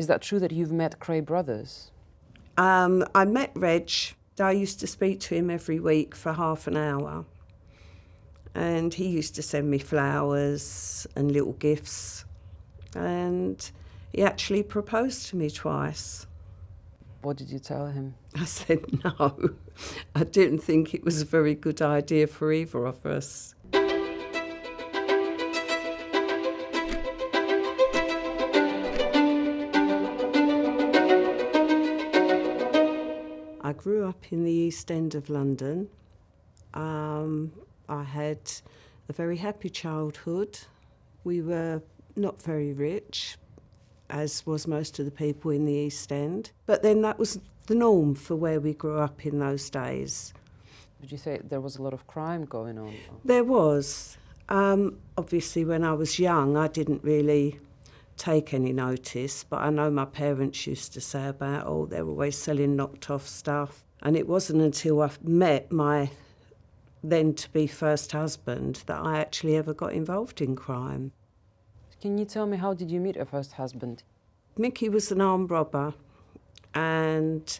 Is that true that you've met Cray brothers? I met Reg. I used to speak to him every week for half an hour. And he used to send me flowers and little gifts. And he actually proposed to me twice. What did you tell him? I said no. I didn't think it was a very good idea for either of us. I grew up in the East End of London. I had a very happy childhood. We were not very rich, as was most of the people in the East End. But then that was the norm for where we grew up in those days. Would you say there was a lot of crime going on? There was. Obviously, when I was young, I didn't really take any notice, but I know my parents used to say about, oh, they're always selling knocked off stuff. And it wasn't until I met my then-to-be first husband that I actually ever got involved in crime. Can you tell me, how did you meet your first husband? Mickey was an armed robber, and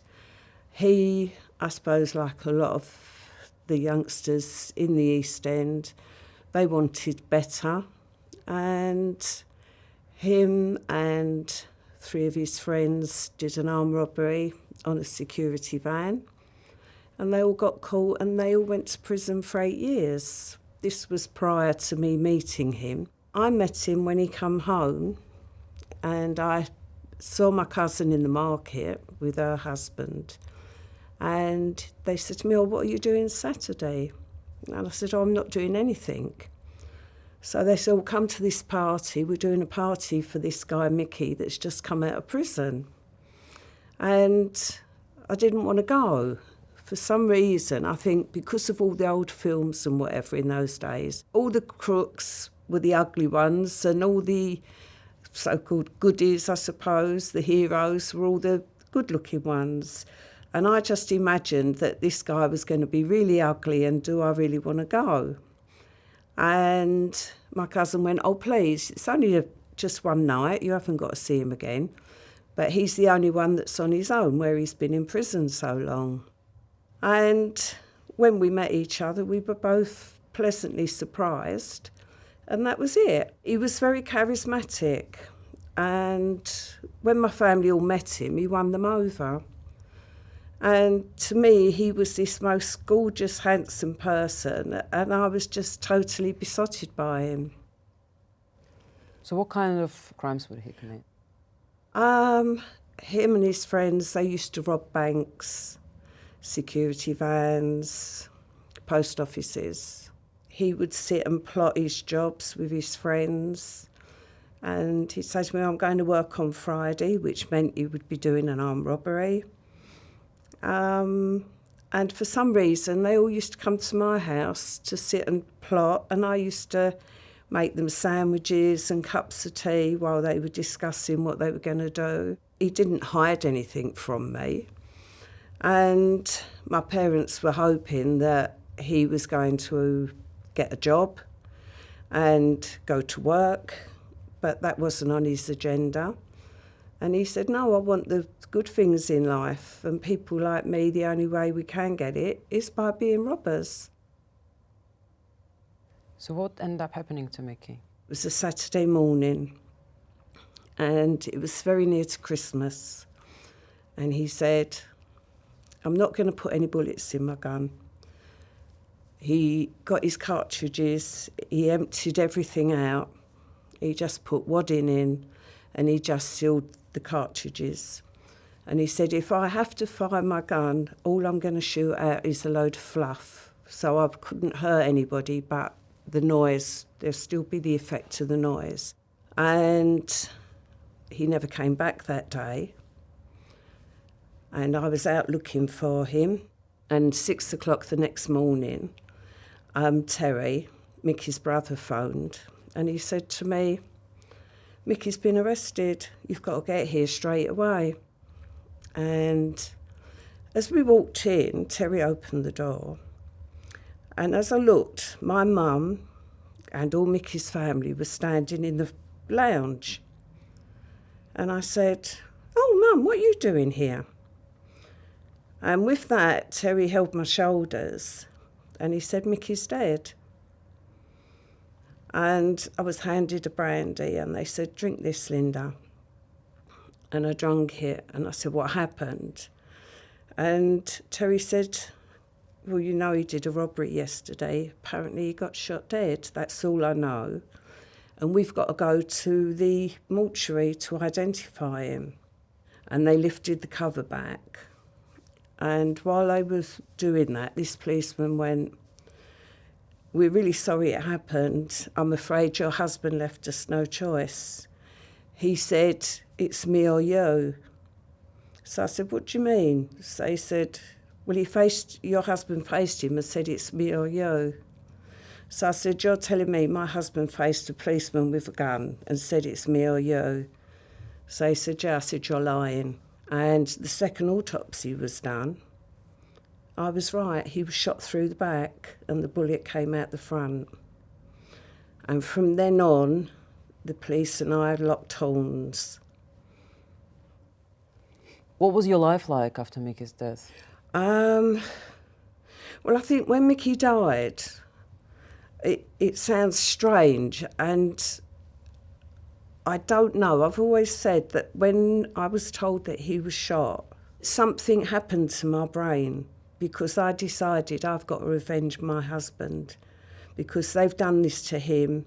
he, I suppose like a lot of the youngsters in the East End, they wanted better, and him and 3 of his friends did an armed robbery on a security van, and they all got caught and they all went to prison for 8 years. This was prior to me meeting him. I met him when he come home, and I saw my cousin in the market with her husband, and they said to me, oh, what are you doing Saturday? And I said, oh, I'm not doing anything. So they said, well, come to this party. We're doing a party for this guy, Mickey, that's just come out of prison. And I didn't want to go. For some reason, I think because of all the old films and whatever in those days, all the crooks were the ugly ones, and all the so-called goodies, I suppose, the heroes, were all the good-looking ones. And I just imagined that this guy was going to be really ugly, and do I really want to go? And my cousin went, oh, please, it's only just one night, you haven't got to see him again. But he's the only one that's on his own, where he's been in prison so long. And when we met each other, we were both pleasantly surprised, and that was it. He was very charismatic, and when my family all met him, he won them over. And to me, he was this most gorgeous, handsome person, and I was just totally besotted by him. So what kind of crimes would he commit? Him and his friends, they used to rob banks, security vans, post offices. He would sit and plot his jobs with his friends, and he'd say to me, I'm going to work on Friday, which meant he would be doing an armed robbery. And for some reason, they all used to come to my house to sit and plot, and I used to make them sandwiches and cups of tea while they were discussing what they were going to do. He didn't hide anything from me, and my parents were hoping that he was going to get a job and go to work, but that wasn't on his agenda. And he said, no, I want the good things in life, and people like me, the only way we can get it is by being robbers. So what ended up happening to Mickey? It was a Saturday morning, and it was very near to Christmas. And he said, I'm not going to put any bullets in my gun. He got his cartridges, he emptied everything out. He just put wadding in, and he just sealed the cartridges. And he said, if I have to fire my gun, all I'm going to shoot out is a load of fluff. So I couldn't hurt anybody, but the noise, there'll still be the effect of the noise. And he never came back that day. And I was out looking for him. And 6 o'clock the next morning, Terry, Mickey's brother, phoned. And he said to me, Mickey's been arrested. You've got to get here straight away. And as we walked in, Terry opened the door. And as I looked, my mum and all Mickey's family were standing in the lounge. And I said, "Oh, Mum, what are you doing here?" And with that, Terry held my shoulders and he said, "Mickey's dead." And I was handed a brandy and they said, "Drink this, Linda." And I drank it and I said, "What happened?" And Terry said, "Well, you know he did a robbery yesterday. Apparently he got shot dead. That's all I know. And we've got to go to the mortuary to identify him." And they lifted the cover back. And while they was doing that, this policeman went, "We're really sorry it happened. I'm afraid your husband left us no choice. He said, 'It's me or you.'" So I said, "What do you mean?" So he said, "Well, your husband faced him and said, 'It's me or you.'" So I said, "You're telling me my husband faced a policeman with a gun and said, 'It's me or you.'" So he said, "Yeah." I said, "You're lying." And the second autopsy was done. I was right. He was shot through the back and the bullet came out the front. And from then on, the police and I locked horns. What was your life like after Mickey's death? Well, I think when Mickey died, it sounds strange, and I don't know. I've always said that when I was told that he was shot, something happened to my brain because I decided I've got to revenge my husband because they've done this to him.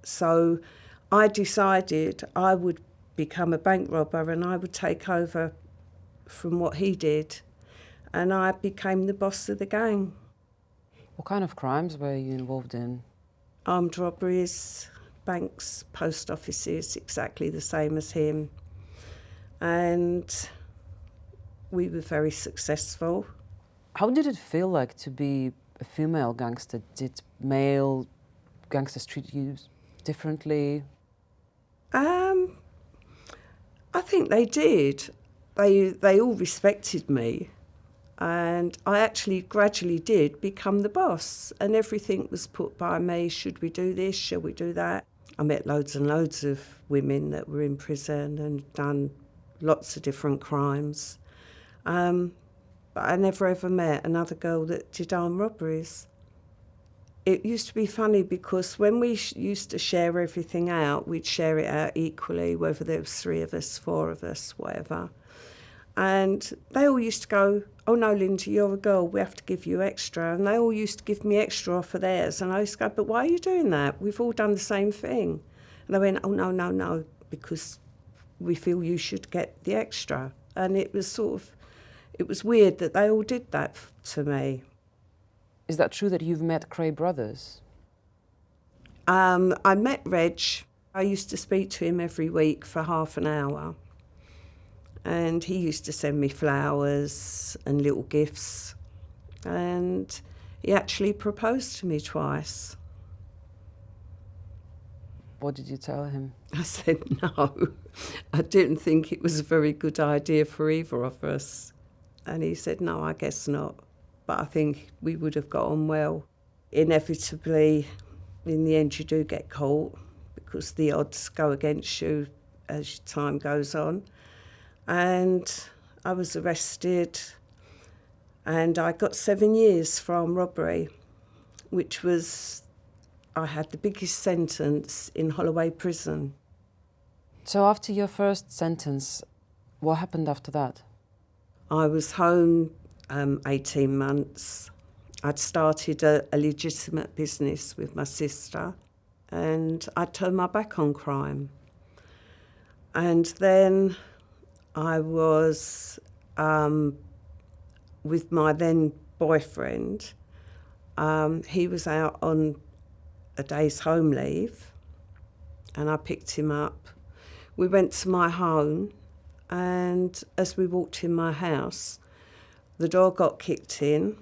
So I decided I would become a bank robber and I would take over from what he did, and I became the boss of the gang. What kind of crimes were you involved in? Armed robberies, banks, post offices, exactly the same as him. And we were very successful. How did it feel like to be a female gangster? Did male gangsters treat you differently? I think they did. They all respected me, and I actually gradually did become the boss, and everything was put by me. Should we do this? Shall we do that? I met loads and loads of women that were in prison and done lots of different crimes. But I never ever met another girl that did armed robberies. It used to be funny because when we used to share everything out, we'd share it out equally, whether there was 3 of us, 4 of us, whatever. And they all used to go, "Oh no, Linda, you're a girl, we have to give you extra." And they all used to give me extra off of theirs. And I used to go, "But why are you doing that? We've all done the same thing." And they went, "Oh no, because we feel you should get the extra." And it was weird that they all did that to me. Is that true that you've met Cray brothers? I met Reg. I used to speak to him every week for half an hour. And he used to send me flowers and little gifts. And he actually proposed to me twice. What did you tell him? I said no. I didn't think it was a very good idea for either of us. And he said, "No, I guess not. But I think we would have got on well." Inevitably, in the end, you do get caught because the odds go against you as time goes on. And I was arrested and I got 7 years for armed robbery, which was, I had the biggest sentence in Holloway Prison. So after your first sentence, what happened after that? I was home 18 months. I'd started a legitimate business with my sister and I turned my back on crime. And then I was with my then boyfriend. He was out on a day's home leave and I picked him up. We went to my home and as we walked in my house, the door got kicked in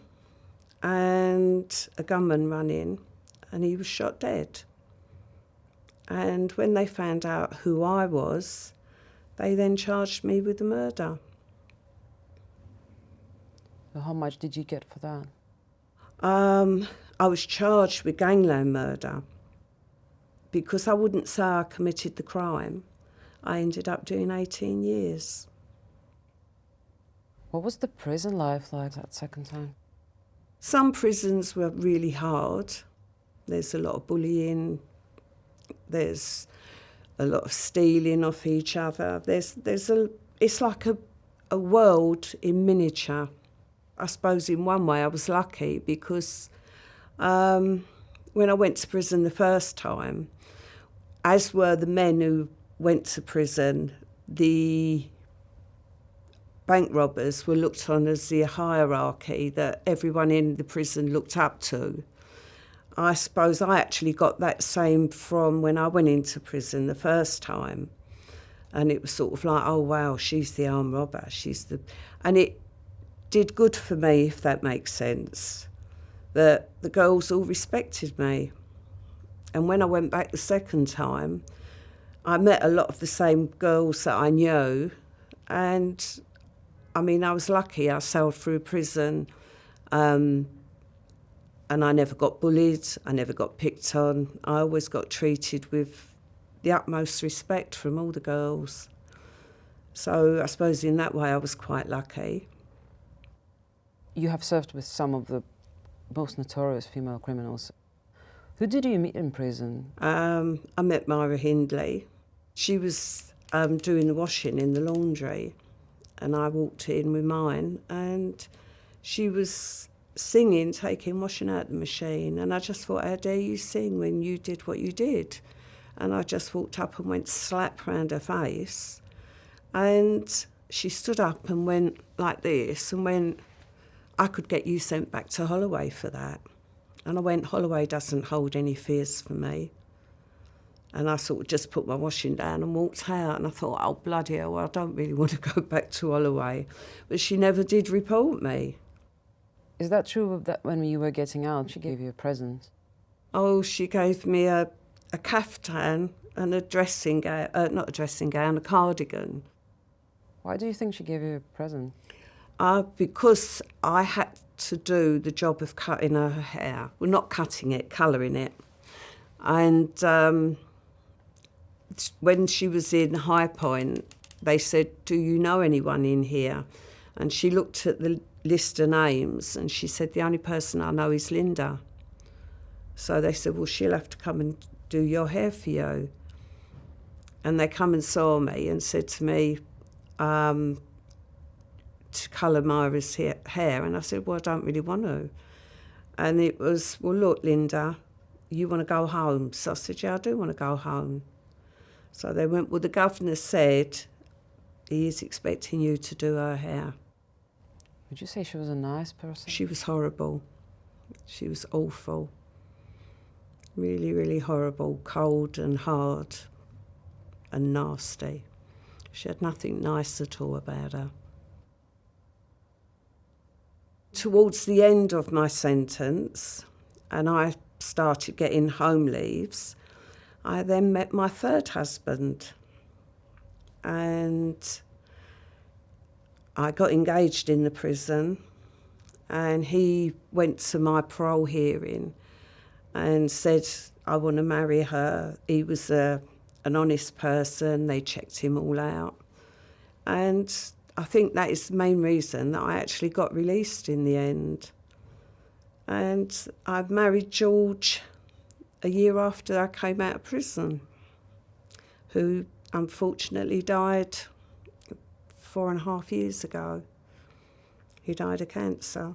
and a gunman ran in and he was shot dead. And when they found out who I was, they then charged me with the murder. So how much did you get for that? I was charged with gangland murder because I wouldn't say I committed the crime. I ended up doing 18 years. What was the prison life like that second time? Some prisons were really hard. There's a lot of bullying. There's a lot of stealing off each other. It's like a world in miniature. I suppose in one way I was lucky because when I went to prison the first time, as were the men who went to prison, the bank robbers were looked on as the hierarchy that everyone in the prison looked up to. I suppose I actually got that same from when I went into prison the first time. And it was sort of like, oh, wow, she's the armed robber. And it did good for me, if that makes sense, that the girls all respected me. And when I went back the second time, I met a lot of the same girls that I knew. And, I mean, I was lucky. I sailed through prison. And I never got bullied, I never got picked on. I always got treated with the utmost respect from all the girls. So I suppose in that way I was quite lucky. You have served with some of the most notorious female criminals. Who did you meet in prison? I met Myra Hindley. She was doing the washing in the laundry, and I walked in with mine, and she was singing, taking washing out the machine, and I just thought, how dare you sing when you did what you did? And I just walked up and went slap round her face, and she stood up and went like this and went, I could get you sent back to Holloway for that. And I went, Holloway doesn't hold any fears for me. And I sort of just put my washing down and walked out, and I thought, oh bloody hell, I don't really want to go back to Holloway. But she never did report me. Is that true that when you were getting out, she gave you a present? Oh, she gave me a caftan and a dressing gown, not a dressing gown, a cardigan. Why do you think she gave you a present? Because I had to do the job of cutting her hair. Well, not cutting it, colouring it. And when she was in High Point, they said, do you know anyone in here? And she looked at the list of names and she said, the only person I know is Linda. So they said, well, she'll have to come and do your hair for you. And they come and saw me and said to me, to colour Myra's hair. And I said, well, I don't really want to. And it was, well, look, Linda, you want to go home? So I said, yeah, I do want to go home. So they went, well, the governor said he is expecting you to do her hair. Would you say she was a nice person? She was horrible. She was awful. Really, really horrible, cold and hard and nasty. She had nothing nice at all about her. Towards the end of my sentence, and I started getting home leaves, I then met my third husband. And I got engaged in the prison, and he went to my parole hearing and said, I want to marry her. He was an honest person. They checked him all out. And I think that is the main reason that I actually got released in the end. And I married George a year after I came out of prison, who unfortunately died 4.5 years ago. He died of cancer.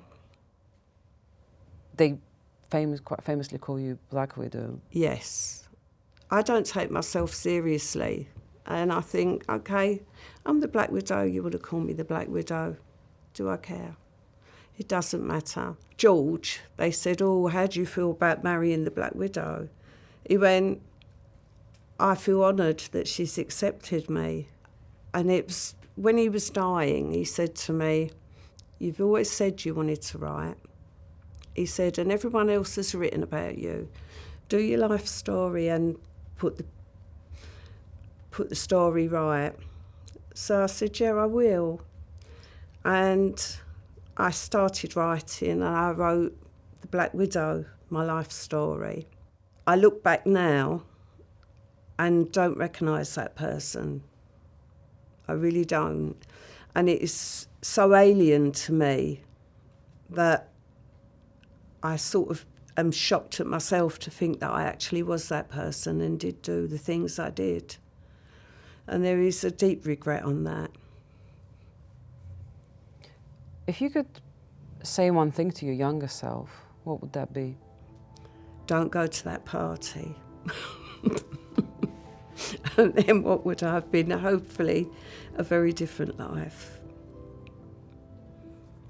They quite famously call you Black Widow. Yes. I don't take myself seriously. And I think, OK, I'm the Black Widow, you would have called me the Black Widow. Do I care? It doesn't matter. George, they said, oh, how do you feel about marrying the Black Widow? He went, I feel honoured that she's accepted me. And it was, when he was dying, he said to me, you've always said you wanted to write. He said, and everyone else has written about you. Do your life story and put the story right. So I said, yeah, I will. And I started writing, and I wrote The Black Widow, my life story. I look back now and don't recognise that person. I really don't. And it is so alien to me that I sort of am shocked at myself to think that I actually was that person and did do the things I did. And there is a deep regret on that. If you could say one thing to your younger self, what would that be? Don't go to that party. And then what would I have been? Hopefully a very different life.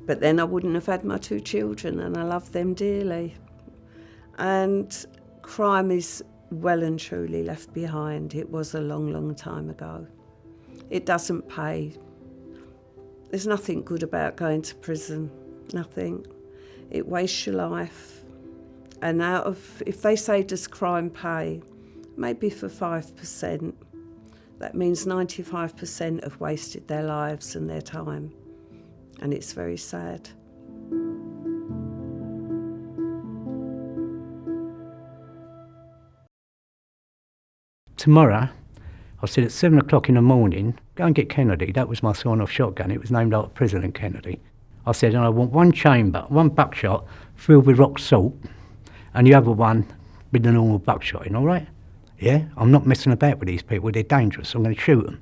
But then I wouldn't have had my 2 children, and I love them dearly. And crime is well and truly left behind. It was a long, long time ago. It doesn't pay. There's nothing good about going to prison, nothing. It wastes your life. And if they say, does crime pay? Maybe for 5%. That means 95% have wasted their lives and their time. And it's very sad. Tomorrow, I said at 7 o'clock in the morning, go and get Kennedy. That was my sign-off shotgun. It was named after President Kennedy. I said, and I want one chamber, one buckshot filled with rock salt, and the other one with the normal buckshot in, all right? Yeah? I'm not messing about with these people. They're dangerous. I'm going to shoot them.